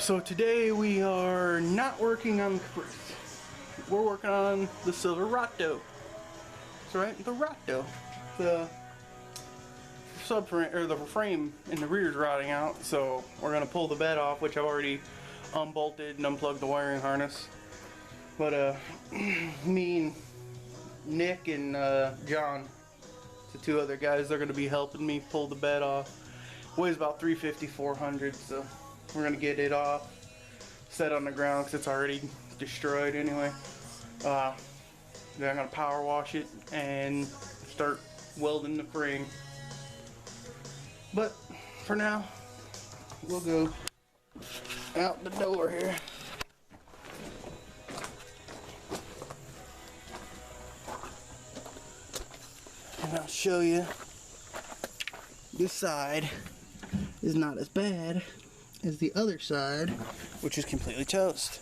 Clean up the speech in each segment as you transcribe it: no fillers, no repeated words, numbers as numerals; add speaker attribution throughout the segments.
Speaker 1: So today we are not working on the Caprice. We're working on the Silverrotdo. That's right, the Rotto. The subframe or the frame in the rear is rotting out, so we're gonna pull the bed off, which I've already unbolted and unplugged the wiring harness. But me and Nick and John, the two other guys, they're gonna be helping me pull the bed off. Weighs about 350, 400, so we're gonna get it off, set on the ground because it's already destroyed anyway. Then I'm gonna power wash it and start welding the frame. But for now, we'll go out the door here. And I'll show you this side is not as bad as the other side, which is completely toast.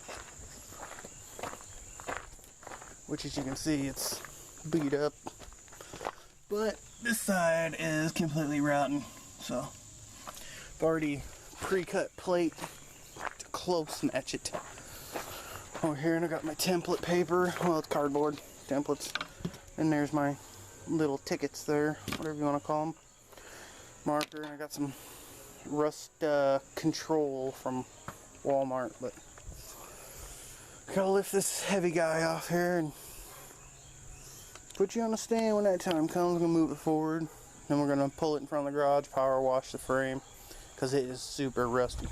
Speaker 1: Which, as you can see, it's beat up. But this side is completely rotten. So I've already pre-cut plate to close match it. Over here, and I got my template paper. Well, it's cardboard templates. And there's my little tickets there, whatever you want to call them. Marker, and I got some rust control from Walmart, but gotta lift this heavy guy off here and put you on a stand when that time comes. I'm gonna move it forward, then we're gonna pull it in front of the garage, power wash the frame because it is super rusty.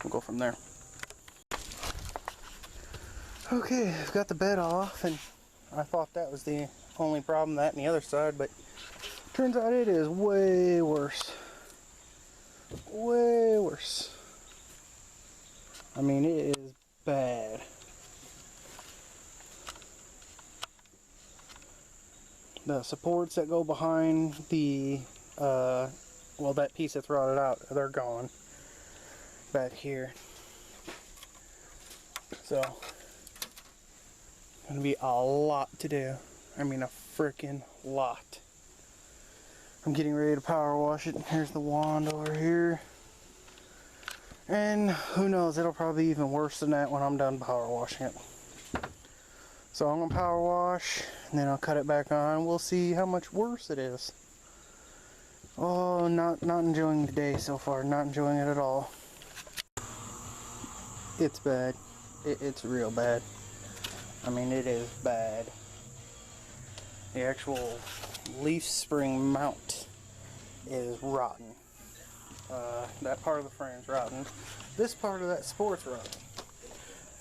Speaker 1: We'll go from there. Okay, I've got the bed off, and I thought that was the only problem, that and the other side, but turns out it is way worse. Way worse. I mean, it is bad. The supports that go behind the, well, that piece that's rotted out, they're gone. Back here. So, gonna be a lot to do. I mean, a freaking lot. I'm getting ready to power wash it. Here's the wand over here. And who knows, it'll probably be even worse than that when I'm done power washing it. So I'm gonna power wash, and then I'll cut it back on. We'll see how much worse it is. Oh, not enjoying the day so far. Not enjoying it at all. It's bad. It's real bad. I mean, it is bad. The actual leaf spring mount is rotten. That part of the frame's rotten. This part of that support's rotten.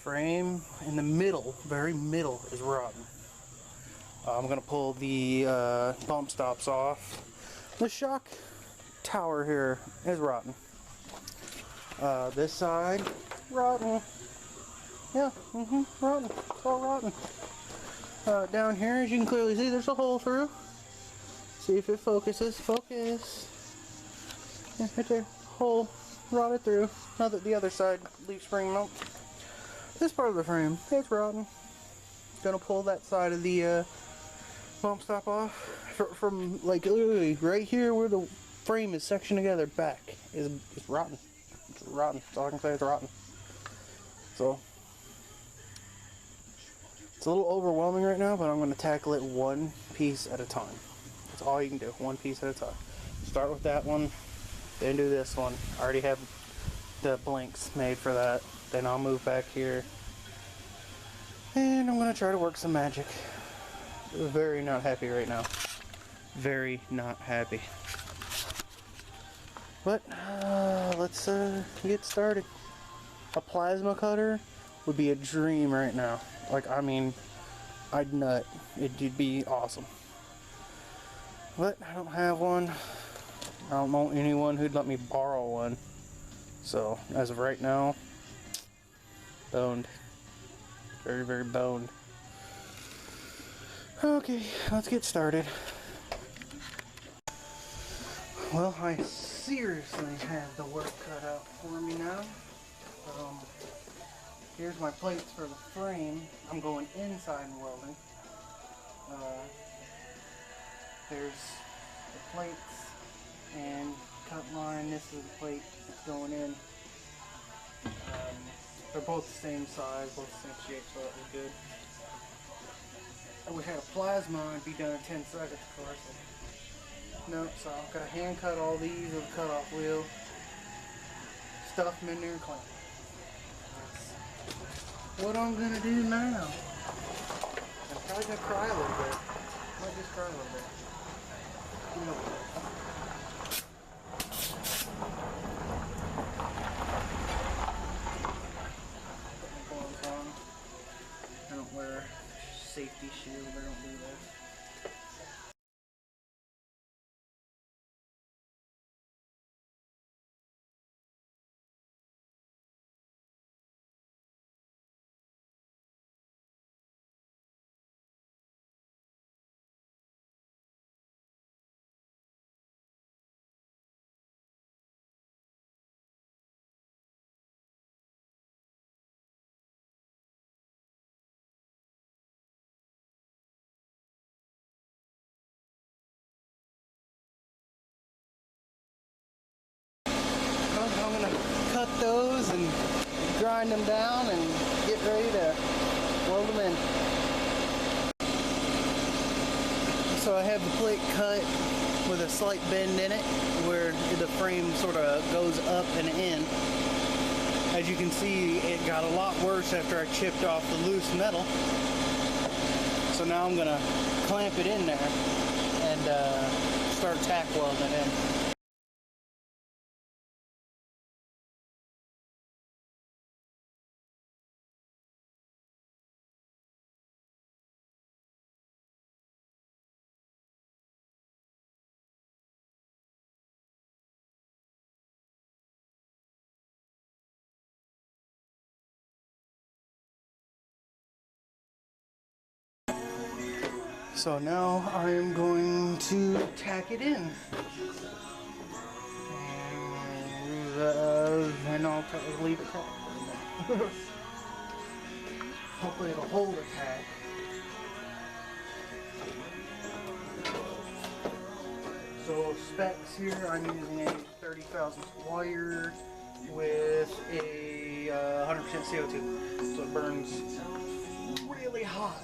Speaker 1: Frame in the middle, very middle, is rotten. I'm gonna pull the bump stops off. The shock tower here is rotten. This side, rotten. Yeah, rotten. It's all rotten. Down here, as you can clearly see, there's a hole through. See if it focuses. Focus. Yeah, right there. Hole. Rotted through. Now that the other side leaf spring mount. This part of the frame, it's rotten. Gonna pull that side of the bump stop off. From like literally right here where the frame is sectioned together back is rotten. It's rotten. That's all I can say. It's rotten. So it's a little overwhelming right now, but I'm going to tackle it one piece at a time. That's all you can do, one piece at a time. Start with that one, then do this one. I already have the blanks made for that. Then I'll move back here, and I'm going to try to work some magic. Very not happy right now. Very not happy. But let's get started. A plasma cutter would be a dream right now. Like, I mean, I'd nut. It'd be awesome. But I don't have one. I don't know anyone who'd let me borrow one. So, as of right now, boned. Very, very boned. Okay, let's get started. Well, I seriously have the work cut out for me now. Here's my plates for the frame. I'm going inside and welding. There's the plates and cut line. This is the plate that's going in. They're both the same size, both the same shape, so that was good. I wish I had a plasma, I'd be done in 10 seconds, of course. No, so I've got to hand cut all these with a cutoff wheel, stuff them in there and clamp. That's what I'm gonna do now. I'm probably gonna cry a little bit. Might just cry a little bit. You know. Put my gloves on. I don't wear safety shield. I don't do that. I'm going to cut those and grind them down and get ready to weld them in. So I have the plate cut with a slight bend in it where the frame sort of goes up and in. As you can see, it got a lot worse after I chipped off the loose metal. So now I'm going to clamp it in there and start tack welding it in. So now I am going to tack it in. And I'll leave it tacked. Hopefully it'll hold the tack. So specs here, I'm using a 30 thousandths wire with a 100% CO2. So it burns really hot.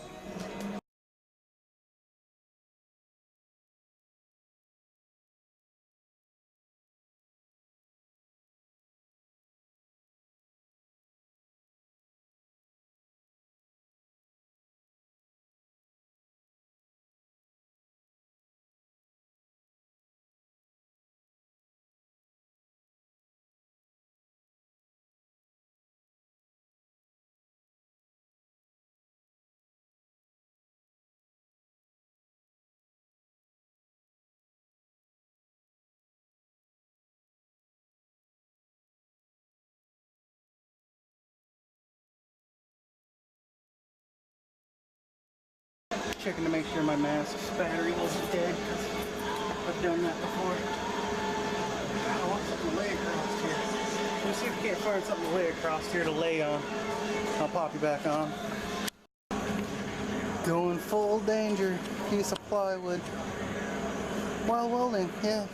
Speaker 1: Checking to make sure my mask's battery wasn't dead, because I've done that before. I want something to lay across here. Let me see if we can't find something to lay across here to lay on. I'll pop you back on. Going full danger. Piece of plywood. While welding, yeah.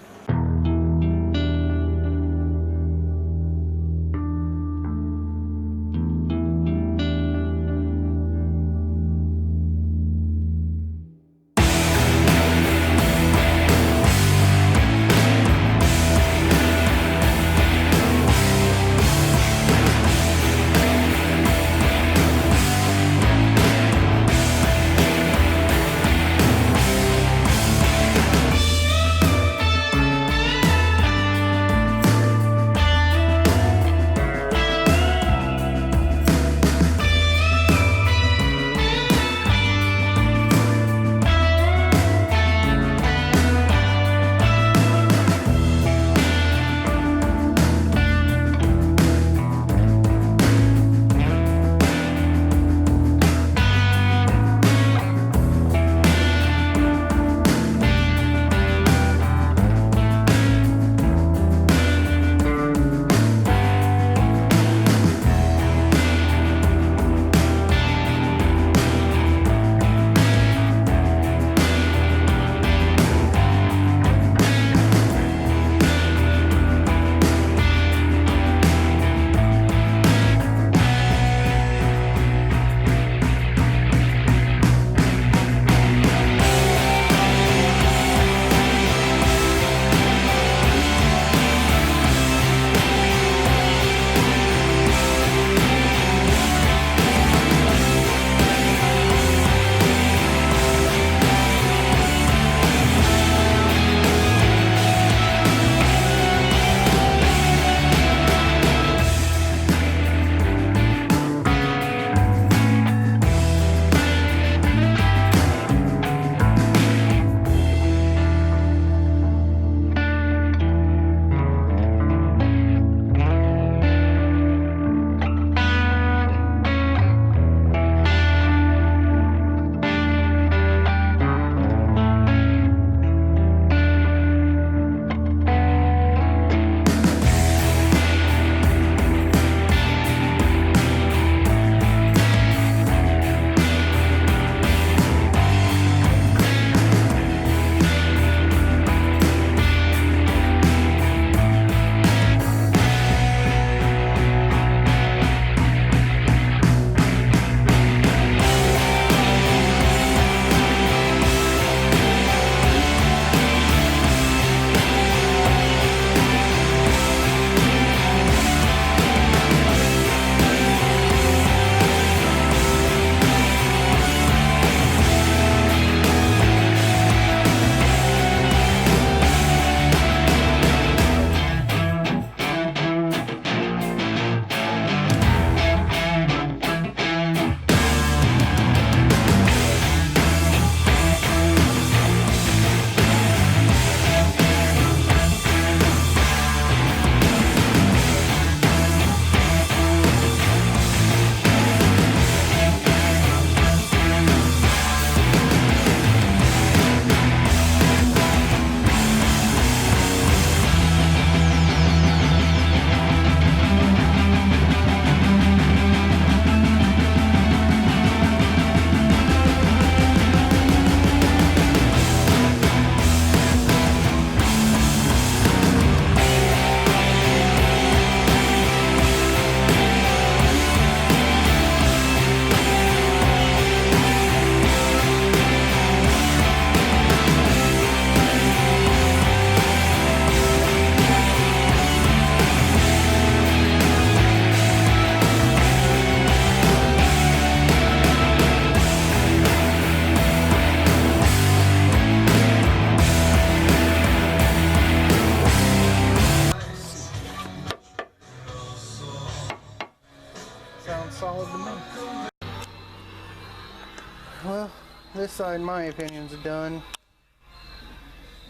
Speaker 1: this side, in my opinion, is done.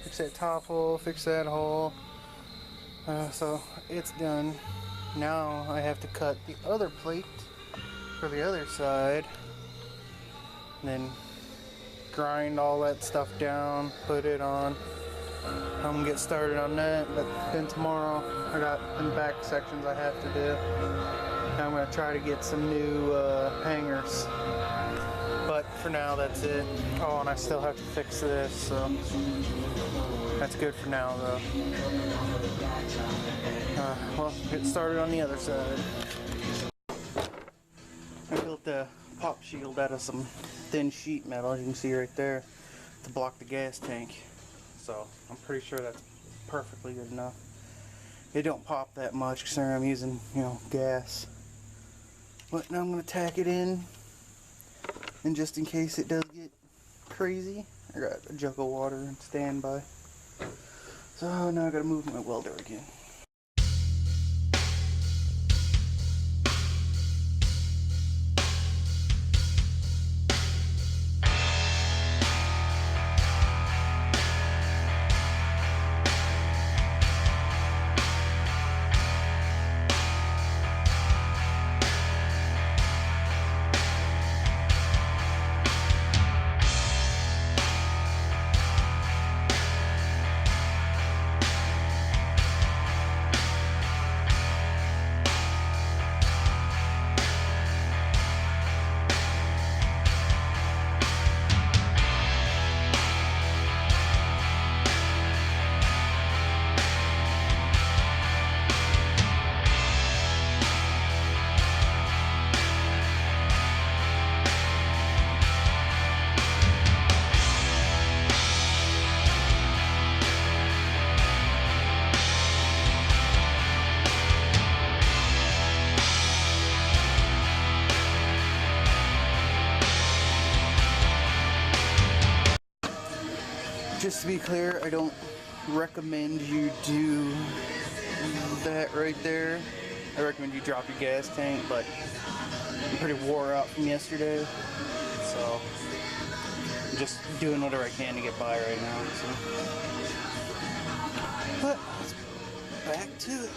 Speaker 1: Fix that top hole, fix that hole. So it's done. Now I have to cut the other plate for the other side. And then grind all that stuff down, put it on. I'm gonna get started on that, but then tomorrow I got them back sections I have to do. And I'm gonna try to get some new hangers. But for now, that's it. Oh, and I still have to fix this, so that's good for now, though. Well, get started on the other side. I built the pop shield out of some thin sheet metal, as you can see right there, to block the gas tank. So I'm pretty sure that's perfectly good enough. It don't pop that much considering I'm using, gas. But now I'm going to tack it in, and just in case it does get crazy, I got a jug of water and standby. So now I got to move my welder again. Just to be clear, I don't recommend you do that right there. I recommend you drop your gas tank, but I'm pretty wore out from yesterday, so I'm just doing whatever I can to get by right now. So. But let's back to it.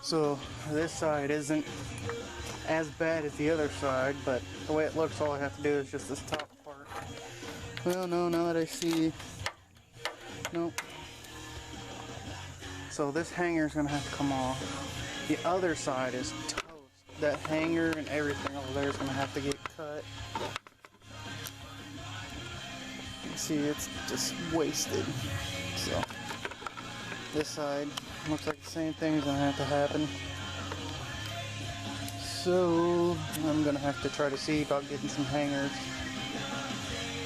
Speaker 1: So this side isn't as bad as the other side, but the way it looks, all I have to do is just this top part. Well, no, now that I see, nope. So this hanger is gonna have to come off. The other side is toast. That hanger and everything over there is gonna have to get cut. See, it's just wasted. So this side looks like the same thing is gonna have to happen. So I'm gonna have to try to see about getting some hangers,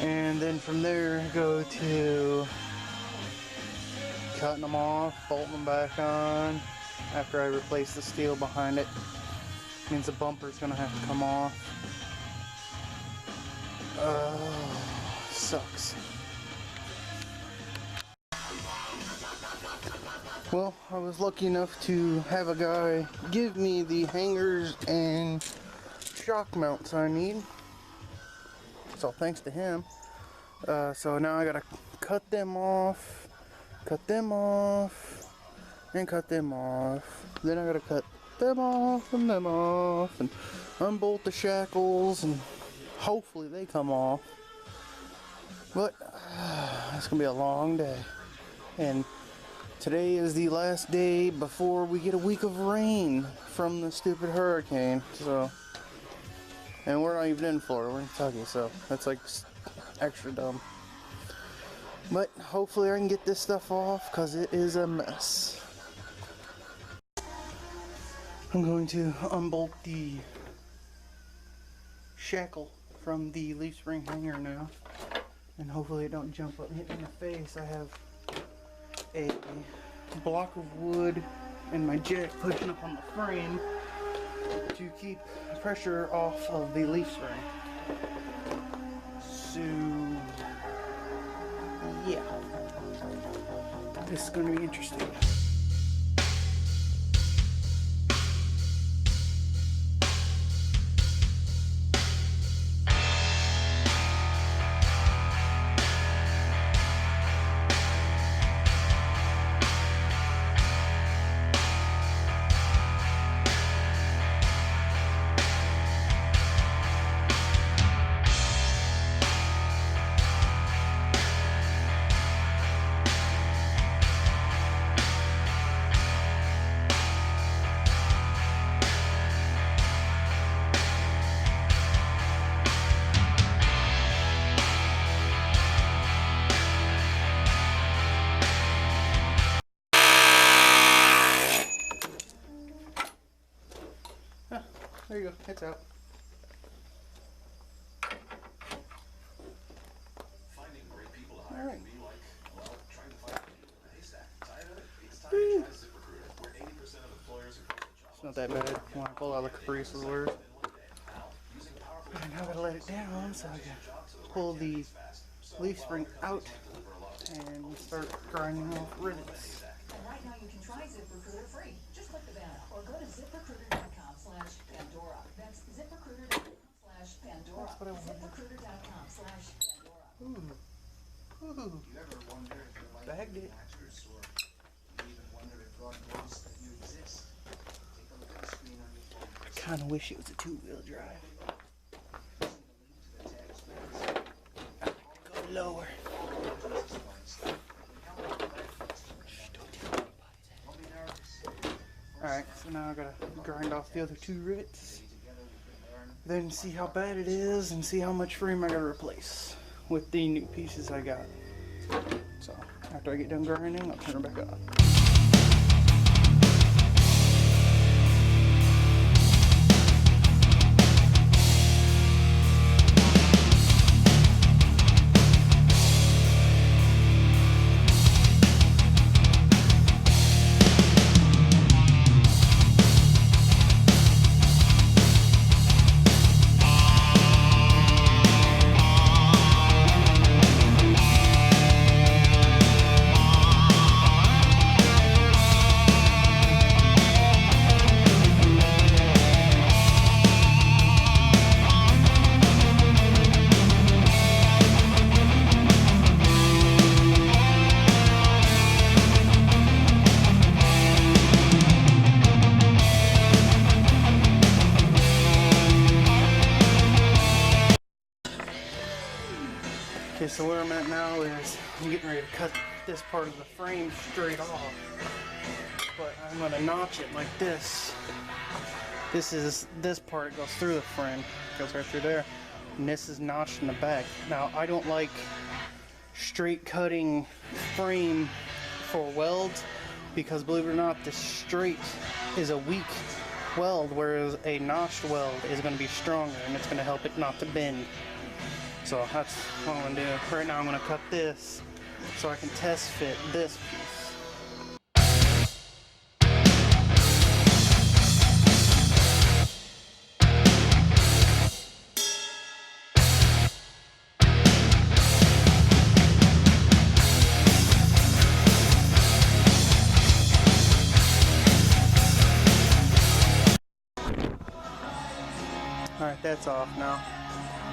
Speaker 1: and then from there go to cutting them off, bolting them back on. After I replace the steel behind it, means the bumper's gonna have to come off. Sucks. Well, I was lucky enough to have a guy give me the hangers and shock mounts I need. So thanks to him. So now I gotta cut them off, and cut them off. Then I gotta cut them off, and unbolt the shackles, and hopefully they come off. But it's gonna be a long day. And today is the last day before we get a week of rain from the stupid hurricane. So, and we're not even in Florida, we're in Kentucky, so that's like extra dumb. But hopefully I can get this stuff off because it is a mess. I'm going to unbolt the shackle from the leaf spring hanger now, and hopefully it don't jump up and hit me in the face. I have a block of wood and my jack pushing up on the frame to keep pressure off of the leaf spring. So yeah, this is going to be interesting. There you go, it's out.
Speaker 2: Finding great people to hire
Speaker 1: All right.
Speaker 2: can be like, well, trying to find a needle in a haystack. Tired of it? It's time to try ZipRecruiter, where 80% of employers are filling jobs.
Speaker 1: It's not that bad when I pull out the caprice word. And now I gotta let it down so I can pull the leaf spring out and start grinding off rivets.
Speaker 3: And right now you can try ZipRecruiter free. Just click the banner or go to ZipRecruiter.com/Pandora. That's ZipRecruiter.com/Pandora.
Speaker 1: That's what I wanted.
Speaker 3: ZipRecruiter.com/Pandora.
Speaker 1: Ooh.
Speaker 4: You ever wonder if you're like
Speaker 1: Bagged it.
Speaker 4: actors, or you even wonder if God knows that you exist? Take a look at the screen on your phone.
Speaker 1: Kinda wish it was a two-wheel drive. Go lower. Alright, so now I gotta grind off the other two rivets, then see how bad it is and see how much frame I gotta replace with the new pieces I got. So after I get done grinding, I'll turn it back on. Okay, so where I'm at now is I'm getting ready to cut this part of the frame straight off, but I'm going to notch it like this. This part goes through the frame, goes right through there, and this is notched in the back. Now I don't like straight cutting frame for welds because believe it or not, the straight is a weak weld, whereas a notched weld is going to be stronger and it's going to help it not to bend. So that's what I'm going to do. Right now I'm going to cut this so I can test fit this piece. Alright, that's off now.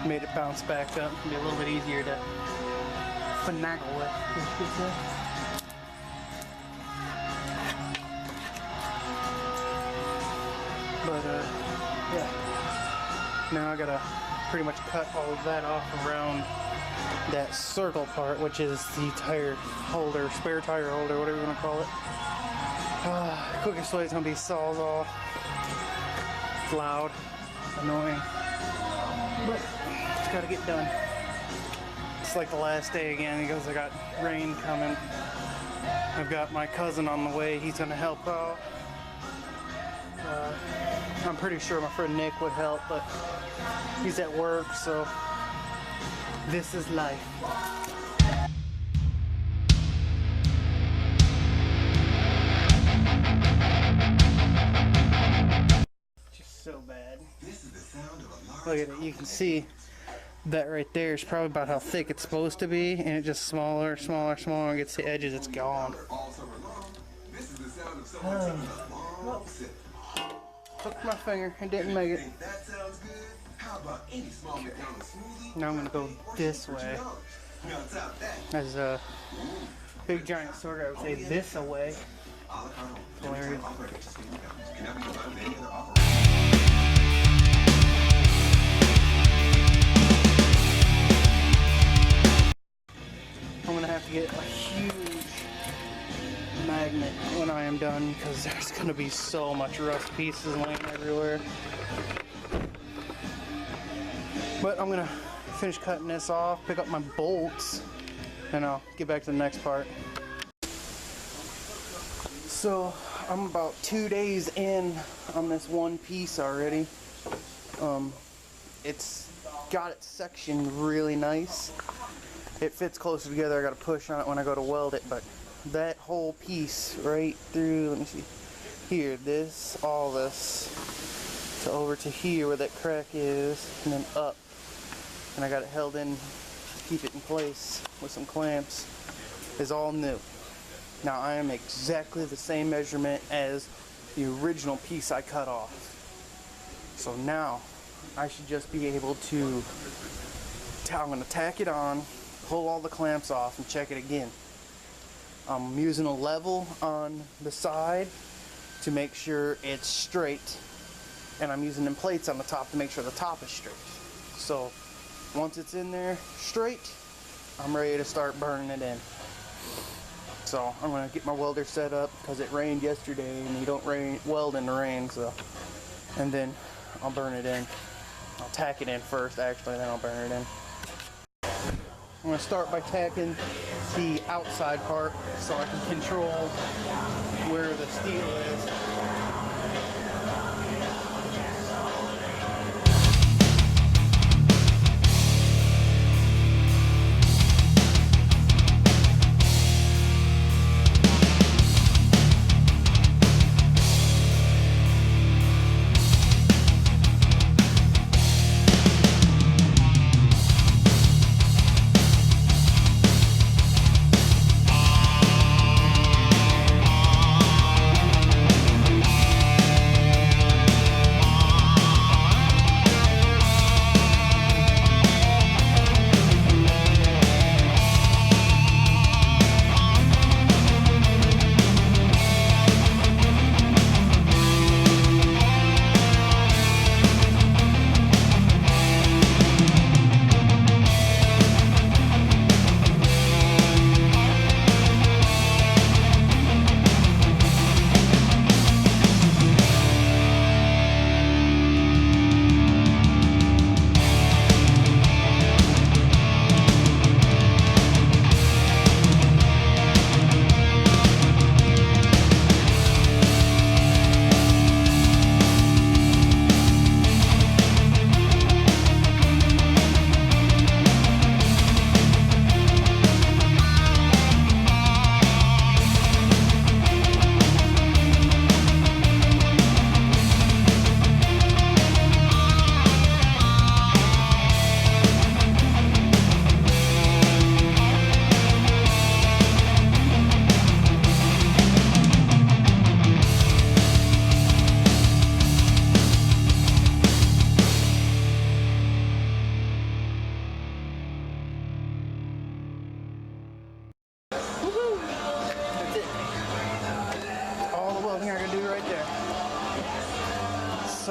Speaker 1: Made it bounce back up. Be a little bit easier to finagle with. But yeah. Now I gotta pretty much cut all of that off around that circle part, which is the tire holder, spare tire holder, whatever you want to call it. Quickest way is gonna be Sawzall. It's loud. Annoying, but it's gotta get done. It's like the last day again because I got rain coming. I've got my cousin on the way. He's gonna help out. I'm pretty sure my friend Nick would help, but he's at work, so this is life. So bad. Look at it, you can see that right there is probably about how thick it's supposed to be, and it just smaller, smaller, smaller, and gets the edges, it's gone. Hooked my finger and didn't make it. Now I'm gonna go this way. As a big giant sword, I would say this away. Hilarious. I'm gonna have to get a huge magnet when I am done because there's gonna be so much rust pieces laying everywhere. But I'm gonna finish cutting this off, pick up my bolts, and I'll get back to the next part. So I'm about 2 days in on this one piece already. It's got it sectioned really nice. It fits closer together. I got to push on it when I go to weld it, but that whole piece right through, let me see, here, this, all this, to over to here where that crack is, and then up, and I got it held in to keep it in place with some clamps, is all new. Now I am exactly the same measurement as the original piece I cut off. So now I should just be able to, I'm going to tack it on, pull all the clamps off, and check it again. I'm using a level on the side to make sure it's straight, and I'm using them plates on the top to make sure the top is straight. So once it's in there straight, I'm ready to start burning it in. So I'm going to get my welder set up because it rained yesterday and you don't weld in the rain, so, and then I'll burn it in. I'll tack it in first actually, then I'll burn it in. I'm going to start by tacking the outside part so I can control where the steel is.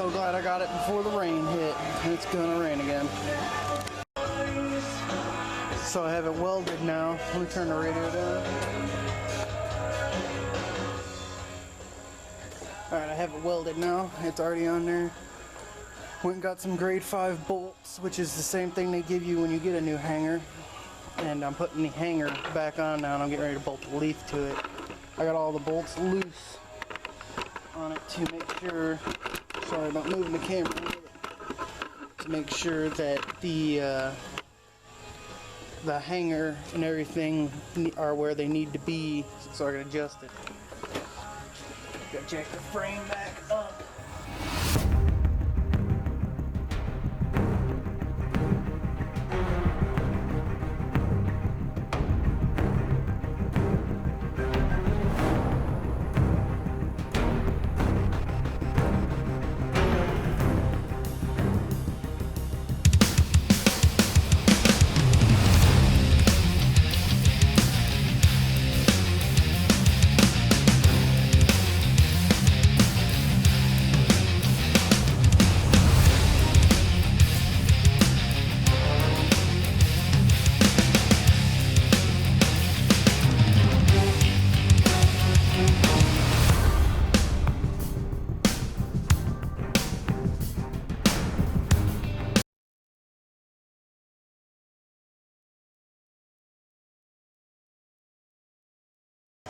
Speaker 1: so glad I got it before the rain hit. It's gonna rain again. So I have it welded now. Let me turn the radio down. Alright, I have it welded now. It's already on there. Went and got some grade 5 bolts, which is the same thing they give you when you get a new hanger. And I'm putting the hanger back on now, and I'm getting ready to bolt the leaf to it. I got all the bolts loose on it to make sure, sorry about moving the camera, to make sure that the hanger and everything are where they need to be, so I can adjust it. Gotta check the frame back up.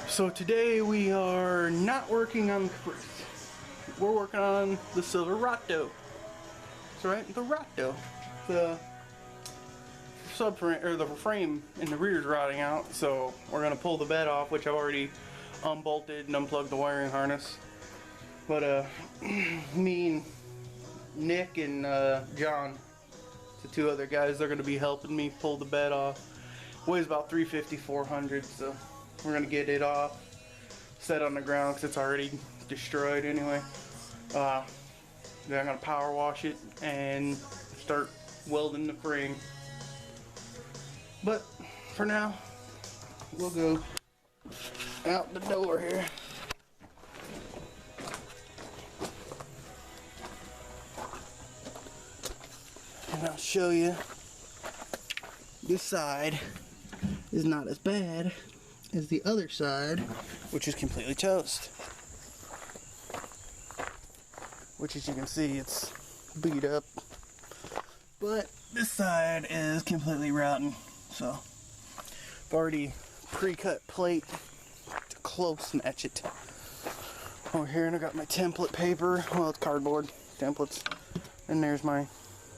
Speaker 1: So today we are not working on the compressor. We're working on the Silverrotdo. That's right, the Rotto. The subframe, or the frame in the rear is rotting out, so we're gonna pull the bed off, which I've already unbolted and unplugged the wiring harness. But me and Nick and John, the two other guys, they're gonna be helping me pull the bed off. Weighs about 350, 400, so we're gonna get it off, set on the ground because it's already destroyed anyway. Then I'm gonna power wash it and start welding the frame. But for now, we'll go out the door here. And I'll show you this side is not as bad as the other side, which is completely toast. Which, as you can see, it's beat up. But this side is completely rotten. So I've already pre-cut plate to close match it. Over here, and I got my template paper. Well, it's cardboard templates. And there's my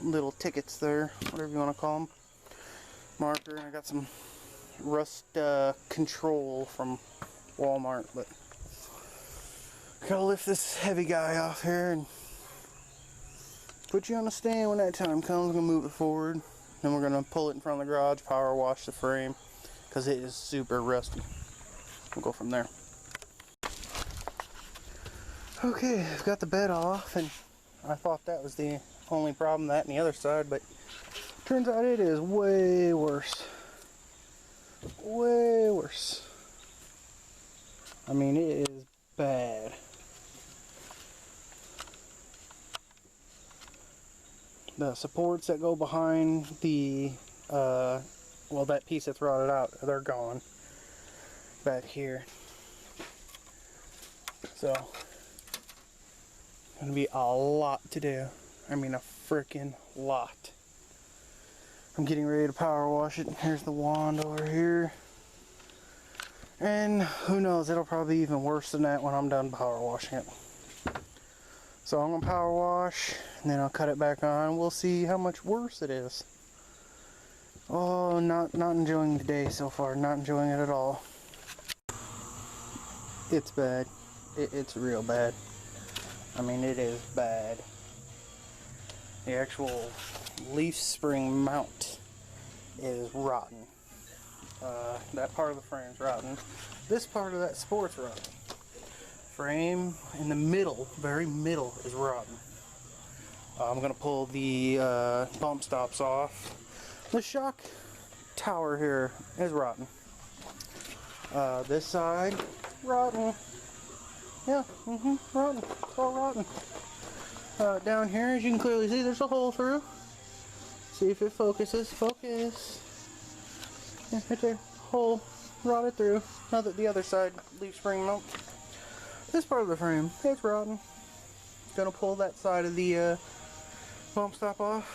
Speaker 1: little tickets there, whatever you want to call them. Marker, and I got some rust control from Walmart, but I gotta lift this heavy guy off here and put you on a stand when that time comes. I'm gonna move it forward, then we're gonna pull it in front of the garage, power wash the frame because it is super rusty. We'll go from there. Okay, I've got the bed off, and I thought that was the only problem, that and the other side, but turns out it is way worse. Way worse. I mean, it is bad. The supports that go behind the, well, that piece that's rotted out, they're gone. Back here. So, gonna be a lot to do. I mean, a freaking lot. I'm getting ready to power wash it. Here's the wand over here. And who knows, it'll probably be even worse than that when I'm done power washing it. So I'm gonna power wash, and then I'll cut it back on. We'll see how much worse it is. Oh, not enjoying the day so far. Not enjoying it at all. It's bad. It's real bad. I mean, it is bad. The actual leaf spring mount is rotten. That part of the frame's rotten. This part of that support's rotten. Frame in the middle, very middle, is rotten. I'm gonna pull the bump stops off. The shock tower here is rotten. This side, rotten. Yeah, rotten. It's all rotten. Down here, as you can clearly see, there's a hole through. See if it focuses. Focus. Yeah, right there. Hole. Rotted through. Now that the other side leaf spring mount. This part of the frame, it's rotten. Gonna pull that side of the bump stop off.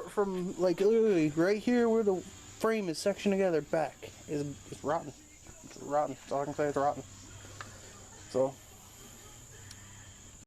Speaker 1: From like literally right here where the frame is sectioned together back is rotten. It's rotten. That's all I can say, it's rotten. So